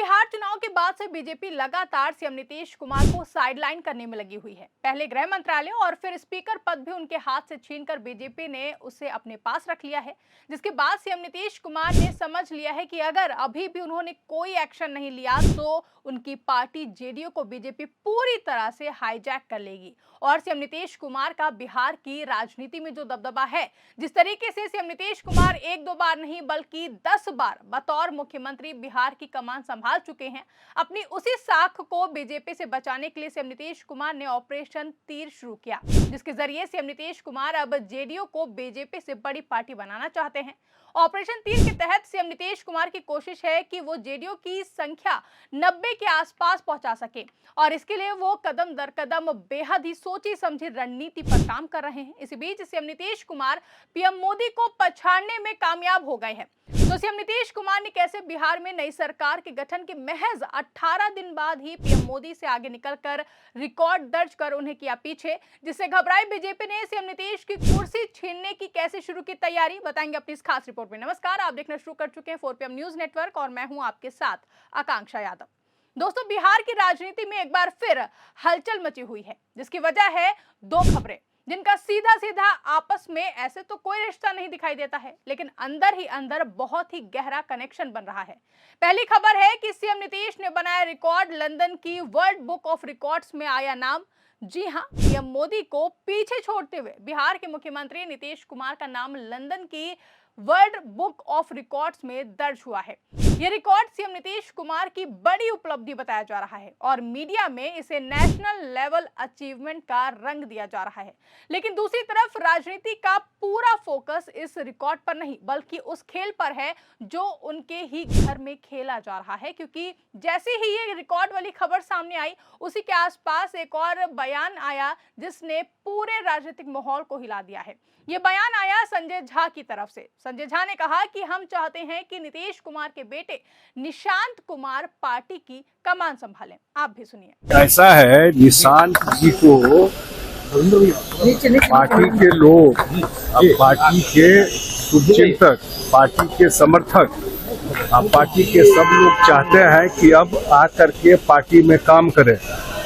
बिहार चुनाव के बाद से बीजेपी लगातार सीएम नीतीश कुमार को साइडलाइन करने में लगी हुई है। पहले गृह मंत्रालय और फिर स्पीकर पद भी उनके हाथ से छीनकर बीजेपी ने उसे अपने पास रख लिया है, जिसके बाद सीएम नीतीश कुमार ने समझ लिया है कि अगर अभी भी उन्होंने कोई एक्शन नहीं लिया तो उनकी पार्टी जेडीयू को बीजेपी पूरी तरह से हाईजैक कर लेगी। और सीएम नीतीश कुमार का बिहार की राजनीति में जो दबदबा है, जिस तरीके से सीएम नीतीश कुमार एक दो बार नहीं बल्कि 10 बार बतौर मुख्यमंत्री बिहार की कमान संभाल चुके हैं, अपनी उसी साख को बीजेपी से बचाने के लिए सीएम नीतीश कुमार ने ऑपरेशन तीर शुरू किया, जिसके जरिए सीएम नीतीश कुमार अब जेडीयू को बीजेपी से बड़ी पार्टी बनाना चाहते हैं। ऑपरेशन तीर के तहत सीएम नीतीश कुमार की कोशिश है कि वो जेडीयू की संख्या 90 के आसपास पहुंचा सके और इसके लिए वो कदम दर कदम बेहद ही सोची समझी रणनीति पर काम कर रहे हैं। इसी बीच सीएम नीतीश कुमार पीएम मोदी को पछाड़ने में कामयाब हो गए हैं। तो सीएम नीतीश कुमार ने कैसे बिहार में नई सरकार के गठन के महज 18 दिन बाद ही पीएम मोदी से आगे निकलकर रिकॉर्ड दर्ज कर उन्हें किया पीछे, जिससे घबराई बीजेपी ने सीएम नीतीश की कुर्सी छीनने की कैसे शुरू की तैयारी, बताएंगे अपनी इस खास रिपोर्ट में। नमस्कार, आप देखना शुरू कर चुके हैं 4PM न्यूज नेटवर्क और मैं हूं आपके साथ आकांक्षा यादव। दोस्तों, बिहार की राजनीति में एक बार फिर हलचल मची हुई है, जिसकी वजह है दो खबरें जिनका सीधा सीधा आपस में ऐसे तो कोई रिश्ता नहीं दिखाई देता है, लेकिन अंदर ही अंदर बहुत ही गहरा कनेक्शन बन रहा है। पहली खबर है कि सीएम नीतीश ने बनाया रिकॉर्ड, लंदन की वर्ल्ड बुक ऑफ रिकॉर्ड्स में आया नाम। जी हां, पीएम मोदी को पीछे छोड़ते हुए बिहार के मुख्यमंत्री नीतीश कुमार का नाम लंदन की वर्ल्ड बुक ऑफ रिकॉर्ड्स में दर्ज हुआ है। यह रिकॉर्ड सीएम नीतीश कुमार की बड़ी उपलब्धि बताया जा रहा है और मीडिया में इसे नेशनल लेवल अचीवमेंट का रंग दिया जा रहा है। लेकिन दूसरी तरफ राजनीति का पूरा फोकस इस रिकॉर्ड पर नहीं बल्कि उस खेल पर है जो उनके ही घर में खेला जा रहा है, क्योंकि जैसे ही ये रिकॉर्ड वाली खबर सामने आई, उसी के आसपास एक और बयान आया जिसने पूरे राजनीतिक माहौल को हिला दिया है। ये बयान आया संजय झा की तरफ से। संजय झा ने कहा कि हम चाहते हैं कि नीतीश कुमार के बेटे निशांत कुमार पार्टी की कमान संभालें। आप भी सुनिए। ऐसा है, निशांत जी को पार्टी के लोग, पार्टी के शुभचिंतक, पार्टी के समर्थक, पार्टी के सब लोग चाहते हैं कि अब आकर के पार्टी में काम करें।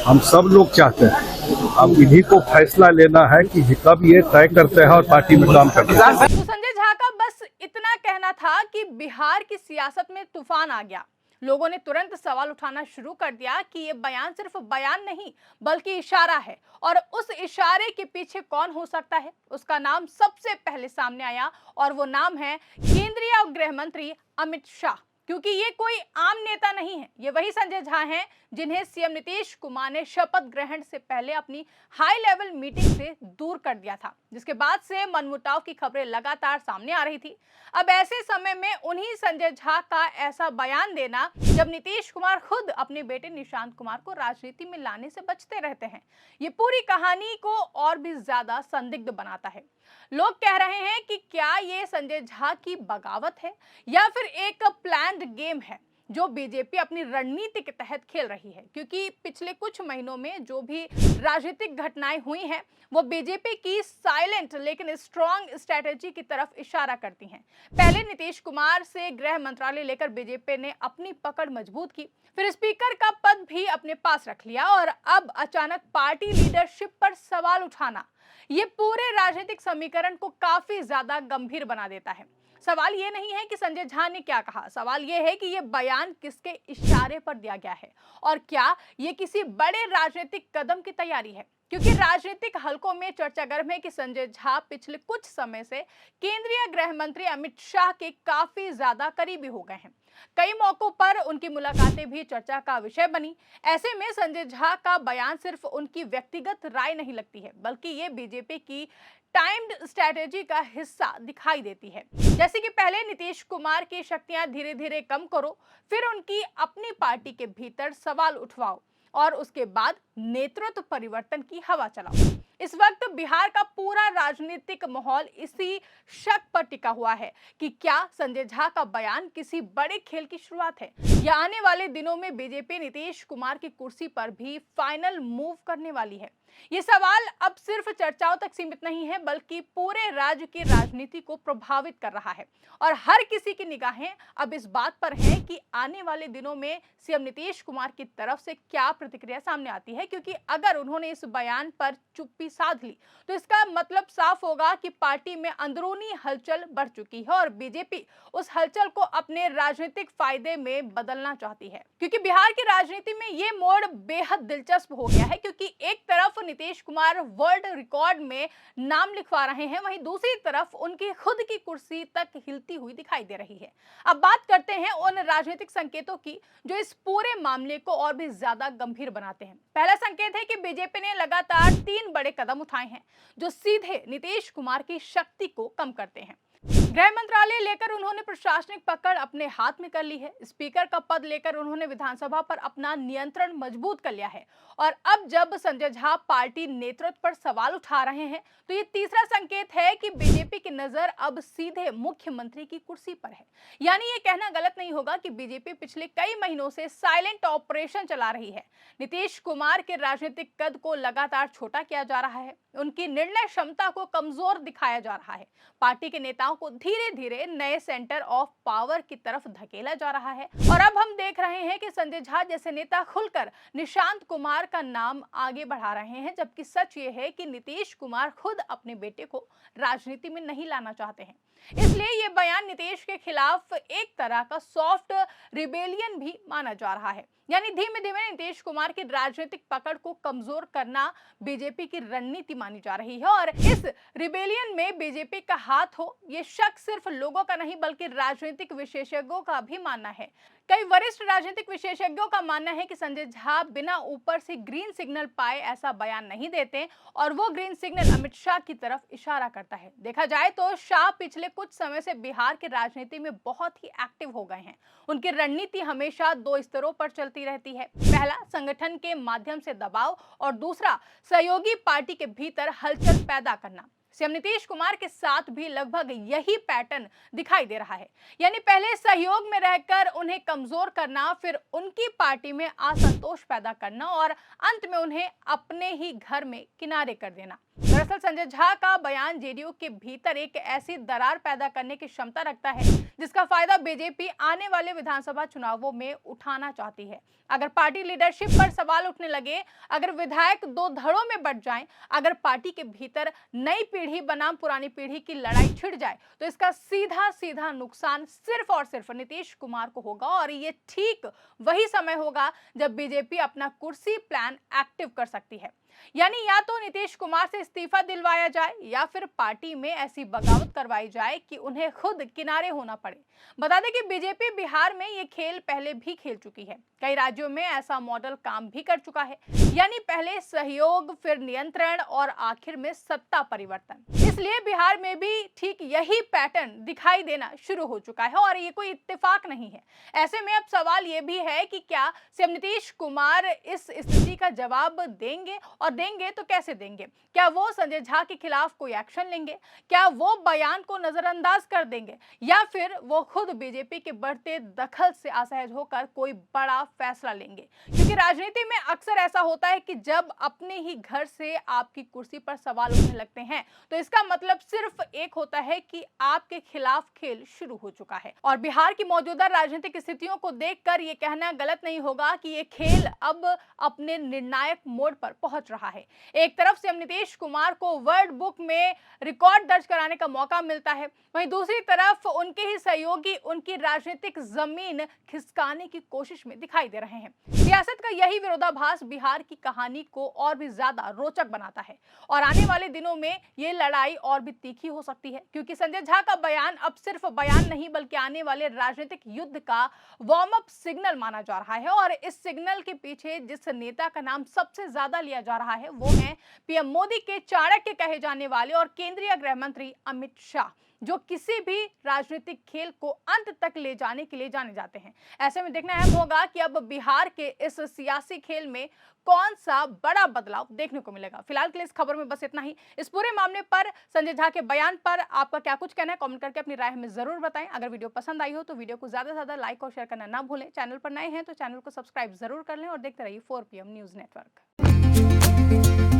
हम सब लोग चाहते हैं। अब इन्हीं को फैसला लेना है कि कब ये तय करते हैं और पार्टी में काम करते हैं। तो संजय झा का बस इतना कहना था कि बिहार की सियासत में तूफान आ गया। लोगों ने तुरंत सवाल उठाना शुरू कर दिया कि ये बयान सिर्फ बयान नहीं बल्कि इशारा है, और उस इशारे के पीछे कौन हो सकता है, उसका नाम सबसे पहले सामने आया और वो नाम है केंद्रीय गृह मंत्री अमित शाह। क्योंकि ये कोई आम नेता नहीं है, ये वही संजय झा हैं जिन्हें सीएम नीतीश कुमार ने शपथ ग्रहण से पहले अपनी हाई लेवल मीटिंग से दूर कर दिया था, जिसके बाद से मनमुटाव की खबरें लगातार सामने आ रही थी। अब ऐसे समय में उन्हीं संजय झा का ऐसा बयान देना, जब नीतीश कुमार खुद अपने बेटे निशांत कुमार को राजनीति में लाने से बचते रहते हैं, ये पूरी कहानी को और भी ज्यादा संदिग्ध बनाता है। लोग कह रहे हैं कि क्या ये संजय झा की बगावत है या फिर एक प्लान्ड गेम है जो बीजेपी अपनी रणनीति के तहत खेल रही है, क्योंकि पिछले कुछ महीनों में जो भी राजनीतिक घटनाएं हुई हैं वो बीजेपी की साइलेंट लेकिन स्ट्रॉन्ग स्ट्रेटेजी की तरफ इशारा करती हैं। पहले नीतीश कुमार से गृह मंत्रालय लेकर बीजेपी ने अपनी पकड़ मजबूत की, फिर स्पीकर का पद भी अपने पास रख लिया और अब अचानक पार्टी लीडरशिप पर सवाल उठाना, ये पूरे राजनीतिक समीकरण को काफी ज्यादा गंभीर बना देता है। सवाल ये नहीं है कि संजय झा ने क्या कहा, सवाल ये है कि ये बयान किसके इशारे पर दिया गया है और क्या ये किसी बड़े राजनीतिक कदम की तैयारी है। क्योंकि राजनीतिक हलकों में चर्चा गर्म है कि संजय झा पिछले कुछ समय से केंद्रीय गृह मंत्री अमित शाह के काफी ज्यादा करीबी हो गए हैं। कई मौकों पर उनकी मुलाकातें भी चर्चा का विषय बनी। ऐसे में संजय झा का बयान सिर्फ उनकी व्यक्तिगत राय नहीं लगती है, बल्कि ये बीजेपी की टाइम्ड स्ट्रैटेजी का हिस्सा दिखाई देती है। जैसे कि पहले नीतीश कुमार की शक्तियां धीरे धीरे कम करो, फिर उनकी अपनी पार्टी के भीतर सवाल उठवाओ और उसके बाद नेतृत्व परिवर्तन की हवा चलाओ। इस वक्त बिहार का पूरा राजनीतिक माहौल इसी शक पर टिका हुआ है कि क्या संजय झा का बयान किसी बड़े खेल की शुरुआत है या आने वाले दिनों में बीजेपी नीतीश कुमार की कुर्सी पर भी फाइनल मूव करने वाली है। ये सवाल अब सिर्फ चर्चाओं तक सीमित नहीं है, बल्कि पूरे राज्य की राजनीति को प्रभावित कर रहा है और हर किसी की निगाहें अब इस बात पर हैं कि आने वाले दिनों में सीएम नीतीश कुमार की तरफ से क्या प्रतिक्रिया सामने आती है। क्योंकि अगर उन्होंने इस बयान पर चुप्पी साध ली तो इसका मतलब साफ होगा कि पार्टी में अंदरूनी हलचल बढ़ चुकी है और बीजेपी उस हलचल को अपने राजनीतिक फायदे में बदलना चाहती है। क्योंकि बिहार की राजनीति में ये मोड़ बेहद दिलचस्प हो गया है, क्योंकि एक तरफ नीतीश कुमार वर्ल्ड रिकॉर्ड में नाम लिखवा रहे हैं, वहीं दूसरी तरफ उनकी खुद की कुर्सी तक हिलती हुई दिखाई दे रही है। अब बात करते हैं उन राजनीतिक संकेतों की जो इस पूरे मामले को और भी ज्यादा गंभीर बनाते हैं। पहला संकेत है कि बीजेपी ने लगातार 3 बड़े कदम उठाए हैं जो सीधे नीतीश कुमार की शक्ति को कम करते हैं। गृह मंत्रालय लेकर उन्होंने प्रशासनिक पकड़ अपने हाथ में कर ली है। स्पीकर का पद लेकर उन्होंने विधानसभा पर अपना नियंत्रण मजबूत कर लिया है और अब जब संजय झा पार्टी नेतृत्व पर सवाल उठा रहे हैं तो ये तीसरा संकेत है कि बीजेपी की नजर अब सीधे मुख्यमंत्री की कुर्सी पर है। यानी ये कहना गलत नहीं होगा कि बीजेपी पिछले कई महीनों से साइलेंट ऑपरेशन चला रही है। नीतीश कुमार के राजनीतिक कद को लगातार छोटा किया जा रहा है, उनकी निर्णय क्षमता को कमजोर दिखाया जा रहा है, पार्टी के नेताओं को धीरे धीरे नए सेंटर ऑफ पावर की तरफ धकेला जा रहा है और अब हम देख रहे हैं कि संजय झा जैसे नेता खुलकर निशांत कुमार का नाम आगे बढ़ा रहे हैं, जबकि सच ये है कि नीतीश कुमार खुद अपने बेटे को राजनीति में नहीं लाना चाहते हैं। इसलिए ये बयान नीतीश के खिलाफ एक तरह का सॉफ्ट रिबेलियन भी माना जा रहा है। यानी धीमे धीमे नीतीश कुमार की राजनीतिक पकड़ को कमजोर करना बीजेपी की रणनीति मानी जा रही है और इस रिबेलियन में बीजेपी का हाथ हो, ये शक सिर्फ लोगों का नहीं बल्कि राजनीतिक विशेषज्ञों का भी मानना है। कई वरिष्ठ राजनीतिक विशेषज्ञों का मानना है कि संजय झा बिना ऊपर से ग्रीन सिग्नल पाए ऐसा बयान नहीं देते और वो ग्रीन सिग्नल अमित शाह की तरफ इशारा करता है। देखा जाए तो शाह पिछले कुछ समय से बिहार की राजनीति में बहुत ही एक्टिव हो गए हैं। उनकी रणनीति हमेशा 2 स्तरों पर चलती रहती है। पहला, संगठन के माध्यम से दबाव और दूसरा, सहयोगी पार्टी के भीतर हलचल पैदा करना। सीएम नीतीश कुमार के साथ भी लगभग यही पैटर्न दिखाई दे रहा है। यानी पहले सहयोग में रहकर उन्हें कमजोर करना, फिर उनकी पार्टी में असंतोष पैदा करना और अंत में उन्हें अपने ही घर में किनारे कर देना। दरअसल संजय झा का बयान जेडीयू के भीतर एक ऐसी दरार पैदा करने की क्षमता रखता है जिसका फायदा बीजेपी आने वाले विधानसभा चुनावों में उठाना चाहती है। अगर पार्टी लीडरशिप पर सवाल उठने लगे, अगर विधायक 2 धड़ों में बंट जाएं, अगर पार्टी के भीतर नई पीढ़ी बनाम पुरानी पीढ़ी की लड़ाई छिड़ जाए तो इसका सीधा सीधा नुकसान सिर्फ और सिर्फ नीतीश कुमार को होगा और ये ठीक वही समय होगा जब बीजेपी अपना कुर्सी प्लान एक्टिव कर सकती है। यानी या तो नीतीश कुमार से इस्तीफा दिलवाया जाए या फिर पार्टी में ऐसी बगावत करवाई जाए कि उन्हें खुद किनारे होना पड़े। बता दें कि बीजेपी बिहार में ये खेल पहले भी खेल चुकी है। कई राज्यों में ऐसा मॉडल काम भी कर चुका है। यानी पहले सहयोग, फिर नियंत्रण और आखिर में सत्ता परिवर्तन। इसलिए बिहार में भी ठीक यही पैटर्न दिखाई देना शुरू हो चुका है और ये कोई इत्तेफाक नहीं है। ऐसे में अब सवाल ये भी है कि क्या सीएम नीतीश कुमार इस स्थिति का जवाब देंगे और देंगे तो कैसे देंगे? क्या वो संजय झा के खिलाफ कोई एक्शन लेंगे? क्या वो बयान को नजरअंदाज कर देंगे या फिर वो खुद बीजेपी के बढ़ते दखल से असहज होकर कोई बड़ा फैसला लेंगे? क्योंकि राजनीति में अक्सर ऐसा होता है कि जब अपने ही घर से आपकी कुर्सी पर सवाल उठने लगते हैं तो इसका मतलब सिर्फ एक होता है कि आपके खिलाफ खेल शुरू हो चुका है। और बिहार की मौजूदा राजनीतिक स्थितियों को देखकर ये कहना गलत नहीं होगा कि ये खेल अब अपने निर्णायक मोड़ पर पहुंच रहा है। एक तरफ सीएम नीतीश कुमार को वर्ल्ड बुक में रिकॉर्ड दर्ज कराने का मौका मिलता है, वहीं दूसरी तरफ उनके ही सहयोगी उनकी राजनीतिक जमीन खिसकाने की कोशिश में दिखाई दे रहे हैं। सियासत का यही विरोधाभास बिहार की कहानी को और भी ज्यादा रोचक बनाता है और आने वाले दिनों में ये लड़ाई और भी तीखी हो सकती है, क्योंकि संजय झा का बयान अब सिर्फ बयान नहीं बल्कि आने वाले राजनीतिक युद्ध का वार्म अप सिग्नल माना जा रहा है। और इस सिग्नल के पीछे जिस नेता का नाम सबसे ज्यादा लिया जा रहा है वो है पीएम मोदी के चाणक्य कहे जाने वाले और केंद्रीय गृह मंत्री अमित शाह, जो किसी भी राजनीतिक खेल को अंत तक ले जाने के लिए जाने जाते हैं। ऐसे में देखना अहम होगा कि अब बिहार के इस सियासी खेल में कौन सा बड़ा बदलाव देखने को मिलेगा। फिलहाल के लिए इस खबर में बस इतना ही। इस पूरे मामले पर संजय झा के बयान पर आपका क्या कुछ कहना है, कमेंट करके अपनी राय हमें जरूर बताएं। अगर वीडियो पसंद आई हो तो वीडियो को ज्यादा से ज्यादा लाइक और शेयर करना ना भूलें। चैनल पर नए हैं तो चैनल को सब्सक्राइब जरूर कर लें और देखते रहिए 4PM न्यूज नेटवर्क।